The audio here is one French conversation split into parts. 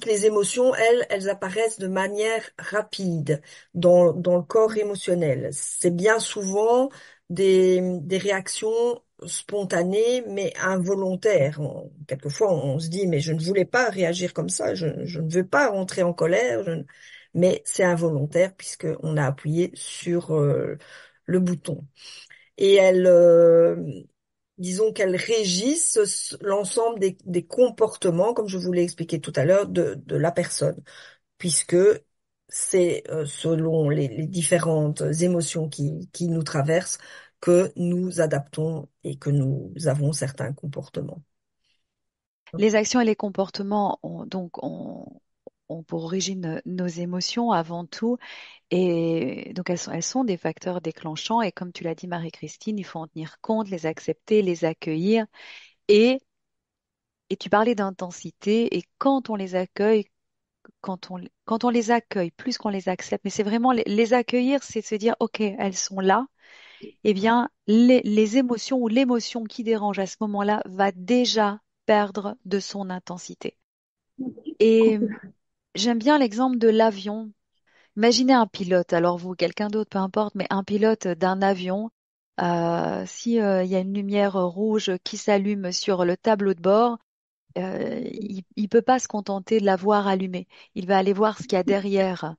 Les émotions, elles apparaissent de manière rapide dans le corps émotionnel. C'est bien souvent des réactions spontanées, mais involontaires. Quelquefois, on se dit, mais je ne voulais pas réagir comme ça, je ne veux pas rentrer en colère, mais c'est involontaire puisque on a appuyé sur le bouton. Et disons qu'elles régissent l'ensemble des comportements, comme je vous l'ai expliqué tout à l'heure, de la personne, puisque c'est selon les différentes émotions qui nous traversent que nous adaptons et que nous avons certains comportements. Les actions et les comportements ont pour origine nos émotions avant tout. Et donc, elles sont des facteurs déclenchants. Et comme tu l'as dit, Marie-Christine, il faut en tenir compte, les accepter, les accueillir. Et, et tu parlais d'intensité. Et quand on les accueille, quand on les accueille, plus qu'on les accepte, mais c'est vraiment les accueillir, c'est se dire, OK, elles sont là. Eh bien, les émotions ou l'émotion qui dérange à ce moment-là va déjà perdre de son intensité. Et j'aime bien l'exemple de l'avion. Imaginez un pilote, alors vous, quelqu'un d'autre, peu importe, mais un pilote d'un avion, si il y a une lumière rouge qui s'allume sur le tableau de bord, il peut pas se contenter de la voir allumée. Il va aller voir ce qu'il y a derrière.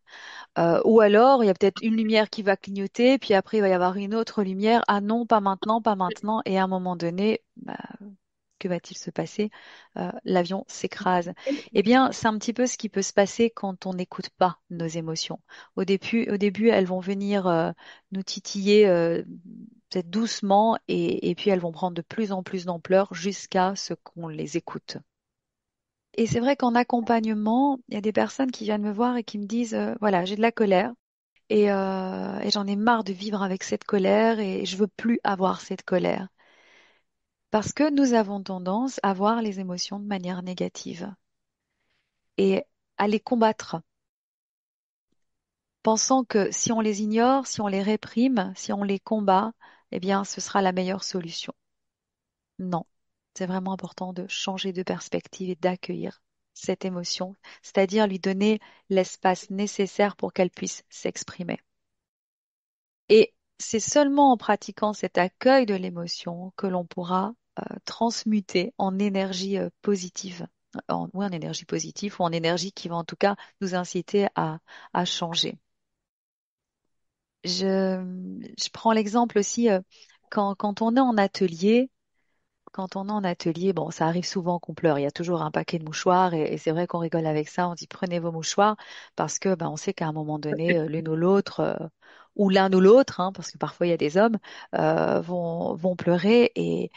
Ou alors, il y a peut-être une lumière qui va clignoter, puis après, il va y avoir une autre lumière. Ah non, pas maintenant, pas maintenant. Et à un moment donné, bah, que va-t-il se passer? L'avion s'écrase. Eh bien, c'est un petit peu ce qui peut se passer quand on n'écoute pas nos émotions. Au début, elles vont venir nous titiller peut-être doucement et puis elles vont prendre de plus en plus d'ampleur jusqu'à ce qu'on les écoute. Et c'est vrai qu'en accompagnement, il y a des personnes qui viennent me voir et qui me disent, voilà, j'ai de la colère et j'en ai marre de vivre avec cette colère et je veux plus avoir cette colère. Parce que nous avons tendance à voir les émotions de manière négative et à les combattre, pensant que si on les ignore, si on les réprime, si on les combat, eh bien, ce sera la meilleure solution. Non, c'est vraiment important de changer de perspective et d'accueillir cette émotion, c'est-à-dire lui donner l'espace nécessaire pour qu'elle puisse s'exprimer. Et c'est seulement en pratiquant cet accueil de l'émotion que l'on pourra transmuter en énergie positive, ou en énergie positive, ou en énergie qui va en tout cas nous inciter à changer. Je prends l'exemple aussi quand on est en atelier. Quand on est en atelier, bon, ça arrive souvent qu'on pleure. Il y a toujours un paquet de mouchoirs et c'est vrai qu'on rigole avec ça. On dit prenez vos mouchoirs parce que ben, on sait qu'à un moment donné, l'une ou l'autre, ou l'un ou l'autre, hein, parce que parfois il y a des hommes, vont pleurer et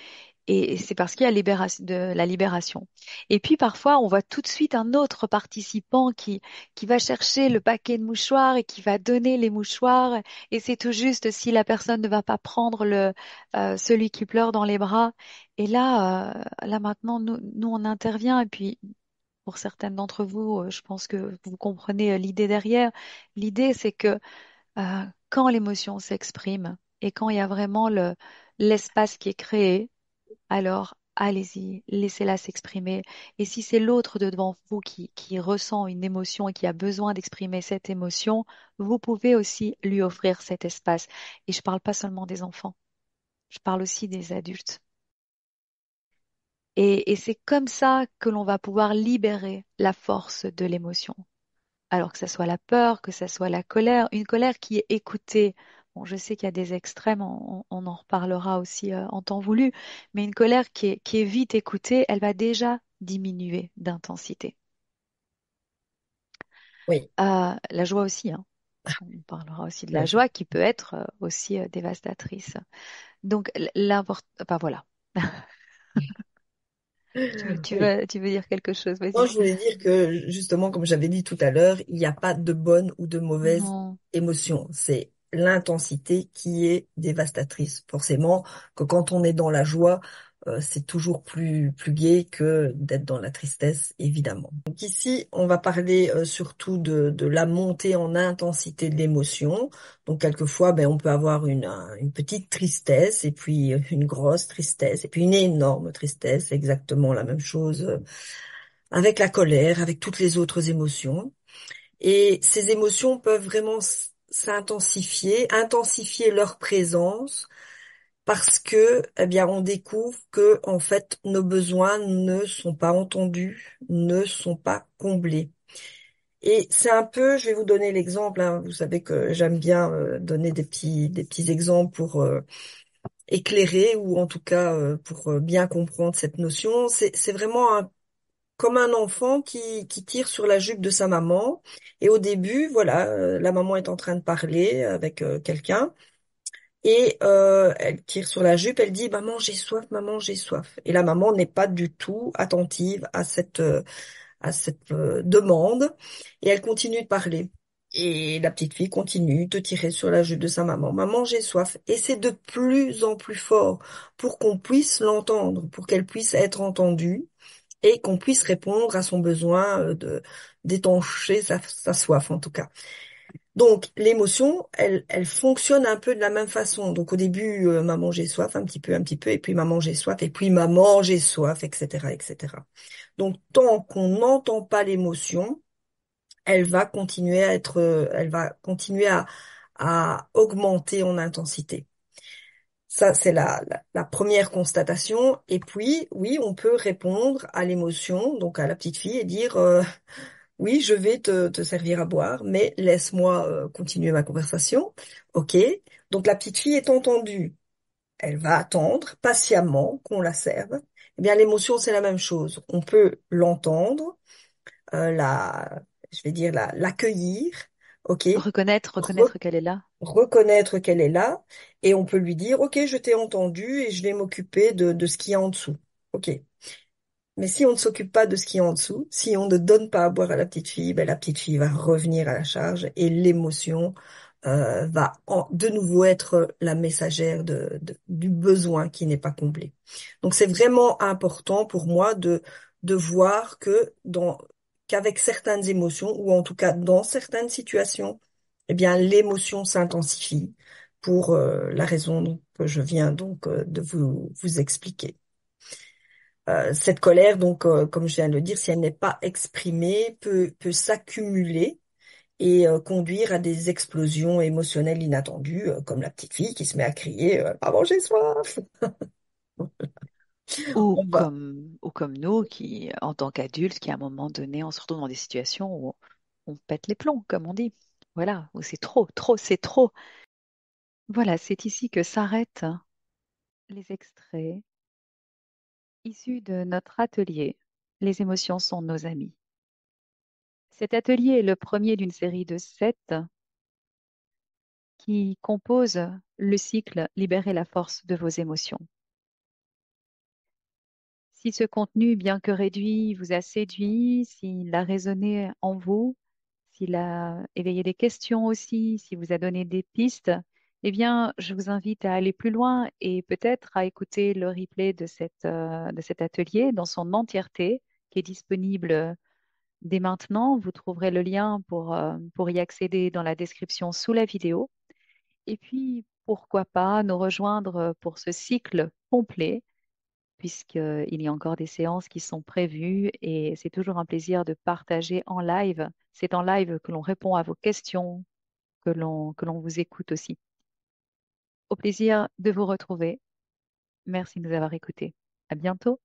c'est parce qu'il y a de la libération. Et puis parfois, on voit tout de suite un autre participant qui va chercher le paquet de mouchoirs et qui va donner les mouchoirs. Et c'est tout juste si la personne ne va pas prendre celui qui pleure dans les bras. Et là maintenant, nous, on intervient. Et puis, pour certaines d'entre vous, je pense que vous comprenez l'idée derrière. L'idée, c'est que quand l'émotion s'exprime et quand il y a vraiment l'espace qui est créé, alors allez-y, laissez-la s'exprimer. Et si c'est l'autre de devant vous qui ressent une émotion et qui a besoin d'exprimer cette émotion, vous pouvez aussi lui offrir cet espace. Et je ne parle pas seulement des enfants, je parle aussi des adultes. Et c'est comme ça que l'on va pouvoir libérer la force de l'émotion. Alors que ce soit la peur, que ce soit la colère, une colère qui est écoutée. Bon, je sais qu'il y a des extrêmes, on en reparlera aussi en temps voulu, mais une colère qui est vite écoutée, elle va déjà diminuer d'intensité. Oui, La joie aussi, hein. On parlera aussi de la oui. joie qui peut être aussi dévastatrice. Donc, enfin voilà. Oui. Tu veux dire quelque chose, Non, vas-y. je voulais dire que justement, comme j'avais dit tout à l'heure, il n'y a pas de bonne ou de mauvaise Non. émotion. C'est l'intensité qui est dévastatrice. Forcément, que quand on est dans la joie, c'est toujours plus gai que d'être dans la tristesse, évidemment. Donc ici, on va parler surtout de la montée en intensité de l'émotion. Donc quelquefois, ben, on peut avoir une petite tristesse et puis une grosse tristesse et puis une énorme tristesse, exactement la même chose avec la colère, avec toutes les autres émotions. Et ces émotions peuvent vraiment intensifier leur présence parce que, eh bien, on découvre que, en fait, nos besoins ne sont pas entendus, ne sont pas comblés. Et c'est un peu, je vais vous donner l'exemple, hein, vous savez que j'aime bien donner des petits exemples pour éclairer ou en tout cas pour bien comprendre cette notion. C'est vraiment comme un enfant qui tire sur la jupe de sa maman. Et au début, voilà, la maman est en train de parler avec quelqu'un. Et elle tire sur la jupe, elle dit, maman, j'ai soif. Et la maman n'est pas du tout attentive à cette demande. Et elle continue de parler. Et la petite fille continue de tirer sur la jupe de sa maman. Maman, j'ai soif. Et c'est de plus en plus fort pour qu'on puisse l'entendre, pour qu'elle puisse être entendue et qu'on puisse répondre à son besoin de d'étancher sa soif en tout cas. Donc l'émotion, elle fonctionne un peu de la même façon. Donc au début, maman j'ai soif, un petit peu, et puis maman j'ai soif, et puis maman j'ai soif, etc., etc. Donc tant qu'on n'entend pas l'émotion, elle va continuer à augmenter en intensité. Ça, c'est la première constatation. Et puis, oui, on peut répondre à l'émotion, donc à la petite fille, et dire, oui, je vais te servir à boire, mais laisse-moi continuer ma conversation. OK. Donc la petite fille est entendue. Elle va attendre patiemment qu'on la serve. Eh bien, l'émotion, c'est la même chose. On peut l'entendre, je vais dire l'accueillir. OK. Reconnaître qu'elle est là. Reconnaître qu'elle est là et on peut lui dire, OK, je t'ai entendu et je vais m'occuper de ce qu'il y a en dessous. OK. Mais si on ne s'occupe pas de ce qu'il y a en dessous, si on ne donne pas à boire à la petite fille, ben, la petite fille va revenir à la charge et l'émotion va de nouveau être la messagère du besoin qui n'est pas comblé. Donc c'est vraiment important pour moi de voir qu'avec certaines émotions, ou en tout cas dans certaines situations, eh bien l'émotion s'intensifie pour la raison que je viens donc de vous expliquer. Cette colère, donc, comme je viens de le dire, si elle n'est pas exprimée, peut s'accumuler et conduire à des explosions émotionnelles inattendues, comme la petite fille qui se met à crier Maman, j'ai soif! On va. Ou comme nous, qui, en tant qu'adultes, qui à un moment donné, on se retrouve dans des situations où on pète les plombs, comme on dit. Voilà, où c'est trop, trop, c'est trop. Voilà, c'est ici que s'arrêtent les extraits issus de notre atelier. Les émotions sont nos amis. Cet atelier est le premier d'une série de 7 qui composent le cycle Libérer la force de vos émotions. Si ce contenu, bien que réduit, vous a séduit, s'il a résonné en vous, s'il a éveillé des questions aussi, s'il vous a donné des pistes, eh bien, je vous invite à aller plus loin et peut-être à écouter le replay de cet atelier dans son entièreté, qui est disponible dès maintenant. Vous trouverez le lien pour y accéder dans la description sous la vidéo. Et puis, pourquoi pas nous rejoindre pour ce cycle complet puisqu'il y a encore des séances qui sont prévues et c'est toujours un plaisir de partager en live. C'est en live que l'on répond à vos questions, que l'on vous écoute aussi. Au plaisir de vous retrouver. Merci de nous avoir écoutés. À bientôt.